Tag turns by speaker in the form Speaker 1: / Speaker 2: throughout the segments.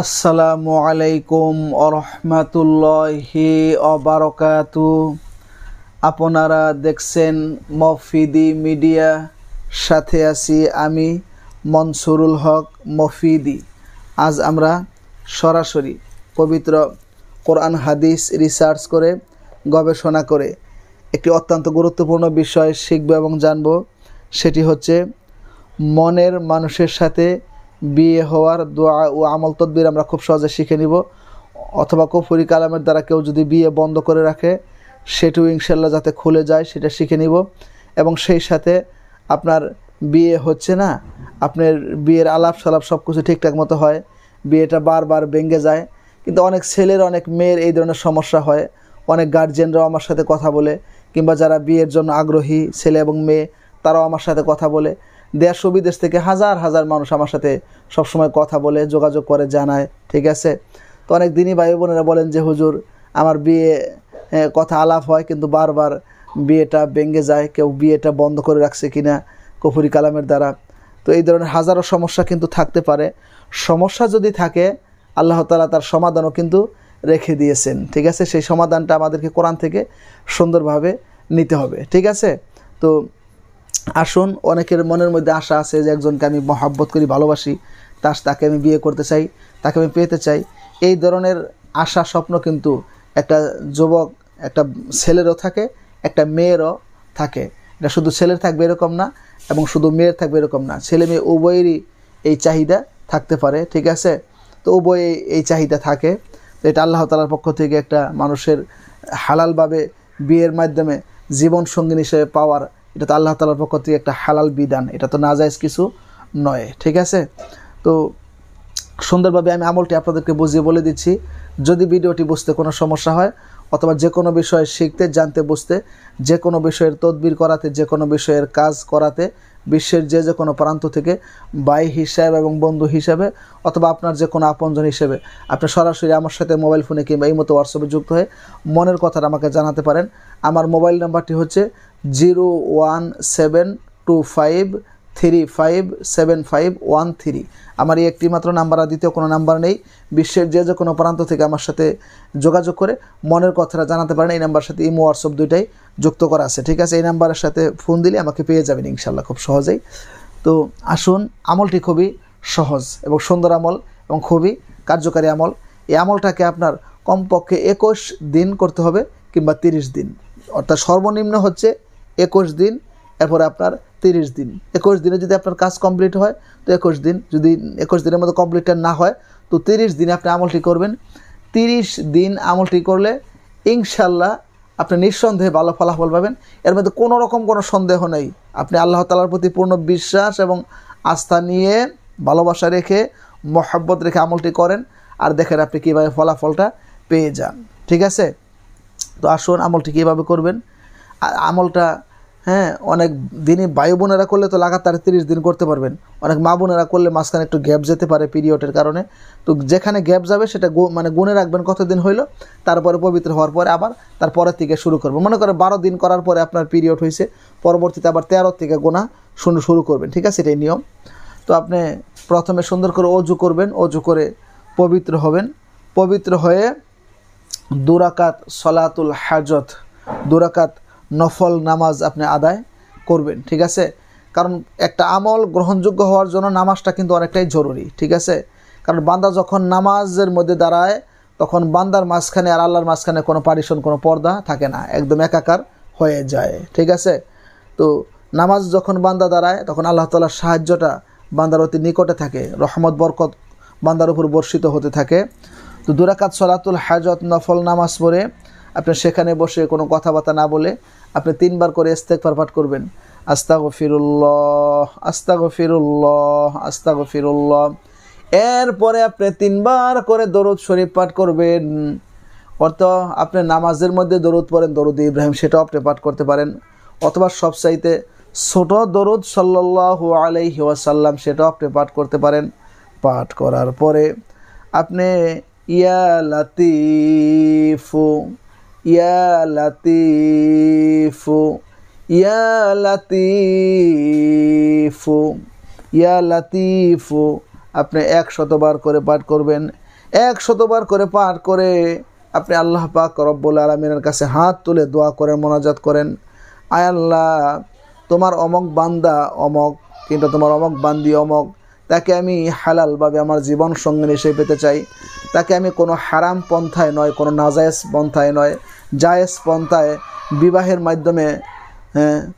Speaker 1: আসসালামু আলাইকুম ওরহমাতুল্লাহি ওবারাকাতু। আপনারা দেখছেন মফিদি মিডিয়া, সাথে আছি আমি মনসুরুল হক মফিদি। আজ আমরা সরাসরি পবিত্র কোরআন হাদিস রিসার্চ করে গবেষণা করে একটি অত্যন্ত গুরুত্বপূর্ণ বিষয় শিখব এবং জানব। সেটি হচ্ছে মনের মানুষের সাথে বিয়ে হওয়ার দোয়া ও আমল তদবির আমরা খুব সহজে শিখে নিব। অথবা কুফরি কালামের দ্বারা কেউ যদি বিয়ে বন্ধ করে রাখে সেটিও ইনশাল্লাহ যাতে খুলে যায় সেটা শিখে নিব। এবং সেই সাথে আপনার বিয়ে হচ্ছে না, আপনার বিয়ের আলাপ সালাপ সব কিছু ঠিকঠাক মতো হয়, বিয়েটা বারবার ভেঙে যায়, কিন্তু অনেক ছেলের অনেক মেয়ের এই ধরনের সমস্যা হয়। অনেক গার্জিয়ানরাও আমার সাথে কথা বলে, কিংবা যারা বিয়ের জন্য আগ্রহী ছেলে এবং মেয়ে তারাও আমার সাথে কথা বলে। দেশ ও বিদেশ থেকে হাজার হাজার মানুষ আমার সাথে সবসময় কথা বলে, যোগাযোগ করে, জানায়। ঠিক আছে, তো অনেক দিনই ভাই বোনেরা বলেন যে হুজুর আমার বিয়ে কথা আলাপ হয় কিন্তু বারবার বিয়েটা ভেঙে যায়, কেউ বিয়েটা বন্ধ করে রাখছে কিনা কুফরি কালামের দ্বারা। তো এই ধরনের হাজারো সমস্যা কিন্তু থাকতে পারে। সমস্যা যদি থাকে আল্লাহ তাআলা তার সমাধানও কিন্তু রেখে দিয়েছেন। ঠিক আছে, সেই সমাধানটা আমাদেরকে কোরআন থেকে সুন্দরভাবে নিতে হবে। ঠিক আছে, তো আসুন, অনেকের মনের মধ্যে আশা আছে যে একজনকে আমি মহব্বত করি, ভালোবাসি, তাকে আমি বিয়ে করতে চাই, তাকে আমি পেতে চাই। এই ধরনের আশা স্বপ্ন কিন্তু একটা যুবক, একটা ছেলেরও থাকে, একটা মেয়েরও থাকে। এটা শুধু ছেলের থাকবে এরকম না, এবং শুধু মেয়ের থাকবে এরকম না, ছেলে মেয়ে উভয়েরই এই চাহিদা থাকতে পারে। ঠিক আছে, তো উভয়ে এই চাহিদা থাকে। তো এটা আল্লাহ তাআলার পক্ষ থেকে একটা মানুষের হালালভাবে বিয়ের মাধ্যমে জীবন সঙ্গিনী হিসেবে পাওয়ার, এটা তো আল্লাহ তাআলার পক্ষ থেকে একটা হালাল বিধান, এটা তো নাজায়েজ কিছু নয়। ঠিক আছে, তো সুন্দরভাবে আমি আমলটি আপনাদেরকে বুঝিয়ে বলে দিচ্ছি। যদি ভিডিওটি বুঝতে কোনো সমস্যা হয়, অথবা যে কোনো বিষয় শিখতে, জানতে, বুঝতে, যে কোনো বিষয়ের তদবির করাতে, যে কোনো বিষয়ের কাজ করাতে, বিশ্বের যে কোনো প্রান্ত থেকে ভাই হিসাবে এবং বন্ধু হিসাবে, অথবা আপনার যে কোনো আপনজন হিসেবে আপনি সরাসরি আমার সাথে মোবাইল ফোনে কিংবা এই মতো হোয়াটসঅ্যাপে যুক্ত হয়ে মনের কথাটা আমাকে জানাতে পারেন। আমার মোবাইল নাম্বারটি হচ্ছে 01725357513। আমার এই একটি মাত্র নাম্বার, আর দ্বিতীয় কোনো নাম্বার নেই। বিশ্বের যে কোনো প্রান্ত থেকে আমার সাথে যোগাযোগ করে মনের কথাটা জানাতে পারেন। এই নাম্বার সাথে ইমো হোয়াটসঅ্যাপ দুইটাই যুক্ত করা আছে। ঠিক আছে, এই নাম্বারের সাথে ফোন দিলে আমাকে পেয়ে যাবেন ইনশাল্লাহ খুব সহজেই। তো আসুন, আমলটি খুবই সহজ এবং সুন্দর আমল এবং খুবই কার্যকারী আমল। এই আমলটাকে আপনার কমপক্ষে 21 দিন করতে হবে, কিংবা 30 দিন। অর্থাৎ সর্বনিম্ন হচ্ছে 21 দিন, এরপরে আপনার 30 দিন। 21 দিনে যদি আপনার কাজ কমপ্লিট হয় তো 21 দিন, যদি 21 দিনের মধ্যে কমপ্লিট না হয় তো 30 দিনে আপনি আমলটি করবেন। 30 দিন আমলটি করলে ইনশাল্লাহ আপনি নিঃসন্দেহে ভালো ফলাফল পাবেন। এর মধ্যে কোনো রকম কোনো সন্দেহ নেই। আপনি আল্লাহ তাআলার প্রতি পূর্ণ বিশ্বাস এবং আস্থা নিয়ে, ভালোবাসা রেখে, মহব্বত রেখে আমলটি করেন, আর দেখেন আপনি কীভাবে ফলাফলটা পেয়ে যান। ঠিক আছে, তো আসুন আমলটি কীভাবে করবেন। আর আমলটা অনেক দিনই ভাই বোনেরা করলে তো লাগাতার 30 দিন করতে পারবেন। অনেক মা বোনেরা করলে মাঝখানে একটু গ্যাপ যেতে পারে পিরিয়ডের কারণে। তো যেখানে গ্যাপ যাবে সেটা গুনে রাখবেন কতদিন হইলো, তারপরে পবিত্র হওয়ার পরে আবার তারপরের থেকে শুরু করবেন। মনে করেন 12 দিন করার পরে আপনার পিরিয়ড হয়েছে, পরবর্তীতে আবার 13 থেকে গোনা শুরু করবেন। ঠিক আছে, এটাই নিয়ম। তো আপনি প্রথমে সুন্দর করে অজু করবেন, অজু করে পবিত্র হবেন। পবিত্র হয়ে 2 রাকাত সলাতুল হাজত, 2 রাকাত নফল নামাজ আপনি আদায় করবেন। ঠিক আছে, কারণ একটা আমল গ্রহণযোগ্য হওয়ার জন্য নামাজটা কিন্তু অনেকটাই জরুরি। ঠিক আছে, কারণ বান্দা যখন নামাজের মধ্যে দাঁড়ায় তখন বান্দার মাঝখানে আর আল্লাহর মাঝখানে কোনো পার্টিশন, কোনো পর্দা থাকে না, একদম একাকার হয়ে যায়। ঠিক আছে, তো নামাজ যখন বান্দা দাঁড়ায় তখন আল্লাহ তাআলার সাহায্যটা বান্দার অতি নিকটে থাকে, রহমত বরকত বান্দার উপর বর্ষিত হতে থাকে। তো 2 রাকাত সলাতুল হাজত নফল নামাজ পড়ে আপনি সেখানে বসে কোনো কথাবার্তা না বলে আপনি 3 বার করে ইস্তেগফার পাঠ করবেন। আস্তাগফিরুল্লাহ, আস্তাগফিরুল্লাহ, আস্তাগফিরুল্লাহ। এরপরে আপনি 3 বার করে দরুদ শরীফ পাঠ করবেন। অর্থাৎ আপনি নামাজের মধ্যে দরুদ পড়েন, দরুদ ইব্রাহিম, সেটাও আপনি পাঠ করতে পারেন। অথবা সবচাইতে ছোট দরুদ সাল্লাল্লাহু আলাইহি ওয়াসাল্লাম, সেটাও আপনি পাঠ করতে পারেন। পাঠ করার পরে আপনি ইয়া লাতিফু, ইয়া লাতিফু, ইয়া লাতিফু, ইয়া লাতিফু আপনি 100 বার করে পাঠ করবেন। 100 বার করে পাঠ করে আপনি আল্লাহ পাক রব্বুল আলামিনের কাছে হাত তুলে দোয়া করেন, মোনাজাত করেন, আয় আল্লাহ তোমার অমক বান্দা অমক, কিন্তু তোমার অমক বান্দি অমক, তাকে আমি হালালভাবে আমার জীবন সঙ্গিনী হিসেবে পেতে চাই। তাকে আমি কোনো হারাম পন্থায় নয়, কোনো নাজায়েজ পন্থায় নয়, জায়েজ পন্থায় বিবাহের মাধ্যমে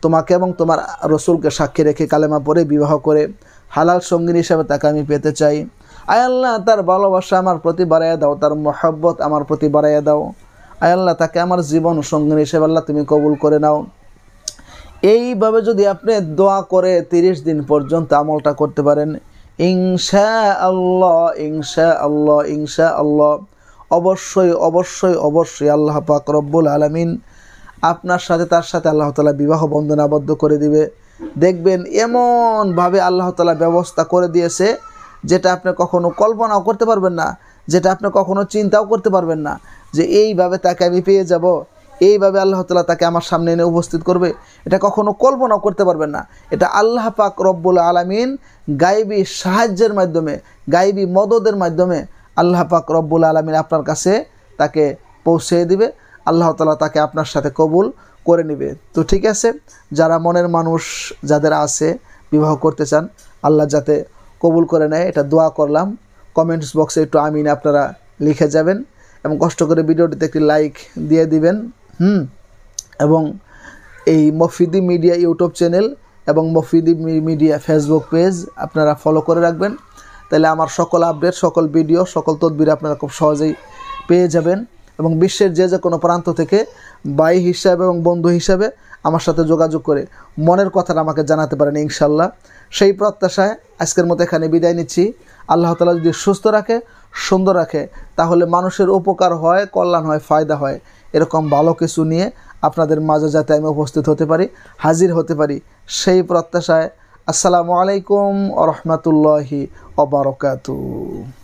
Speaker 1: তোমাকে এবং তোমার রসুলকে সাক্ষী রেখে কালেমা পড়ে বিবাহ করে হালাল সঙ্গিনী হিসাবে তাকে আমি পেতে চাই। আয় আল্লাহ তার ভালোবাসা আমার প্রতি বাড়াইয়া দাও, তার মহব্বত আমার প্রতি বাড়াইয়া দাও। আয় আল্লাহ তাকে আমার জীবন সঙ্গিনী হিসেবে আল্লাহ তুমি কবুল করে নাও। এইভাবে যদি আপনি দোয়া করে 30 দিন পর্যন্ত আমলটা করতে পারেন, ইনশাআল্লাহ ইনশাআল্লাহ ইনশাআল্লাহ অবশ্যই অবশ্যই অবশ্যই আল্লাহ পাক রব্বুল আলামিন আপনার সাথে তার সাথে আল্লাহ তাআলা বিবাহ বন্ধন আবদ্ধ করে দিবে। দেখবেন এমনভাবে আল্লাহ তাআলা ব্যবস্থা করে দিয়েছে যেটা আপনি কখনো কল্পনাও করতে পারবেন না, যেটা আপনি কখনো চিন্তাও করতে পারবেন না যে এইভাবে তাকে আমি পেয়ে যাব, এইভাবে আল্লাহ তাআলা তাকে আমার সামনে এনে উপস্থিত করবে। এটা কখনো কল্পনাও করতে পারবেন না। এটা আল্লাহ পাক রব্বুল আলামিন গায়বী সাহায্যের মাধ্যমে, গায়বী মদদের মাধ্যমে আল্লাহ পাক রব্বুল আলামিন আপনার কাছে তাকে পৌঁছে দিবে। আল্লাহ তাআলা তাকে আপনার সাথে কবুল করে নেবে। তো ঠিক আছে, যারা মনের মানুষ যাদের আছে বিবাহ করতে চান, আল্লাহ যাতে কবুল করে নেয় এটা দোয়া করলাম। কমেন্টস বক্সে একটু আমিন আপনারা লিখে যাবেন এবং কষ্ট করে ভিডিওটিতে একটি লাইক দিয়ে দিবেন। এবং এই মফিদি মিডিয়া ইউটিউব চ্যানেল এবং মফিদি মিডিয়া ফেসবুক পেজ আপনারা ফলো করে রাখবেন। তাহলে আমার সকল আপডেট, সকল ভিডিও, সকল তদবির আপনারা খুব সহজেই পেয়ে যাবেন। এবং বিশ্বের যে কোনো প্রান্ত থেকে ভাই হিসাবে এবং বন্ধু হিসাবে আমার সাথে যোগাযোগ করে মনের কথাটা আমাকে জানাতে পারেন ইনশাল্লাহ। সেই প্রত্যাশায় আজকের মতো এখানে বিদায় নিচ্ছি। আল্লাহ তাআলা যদি সুস্থ রাখে, সুন্দর রাখে, তাহলে মানুষের উপকার হয়, কল্যাণ হয়, ফায়দা হয়, এরকম ভালো কিছু নিয়ে আপনাদের মাঝে যাতে আমি উপস্থিত হতে পারি, হাজির হতে পারি, সেই প্রত্যাশায় আসসালামু আলাইকুম ওয়া রাহমাতুল্লাহি ওয়া বারাকাতুহু।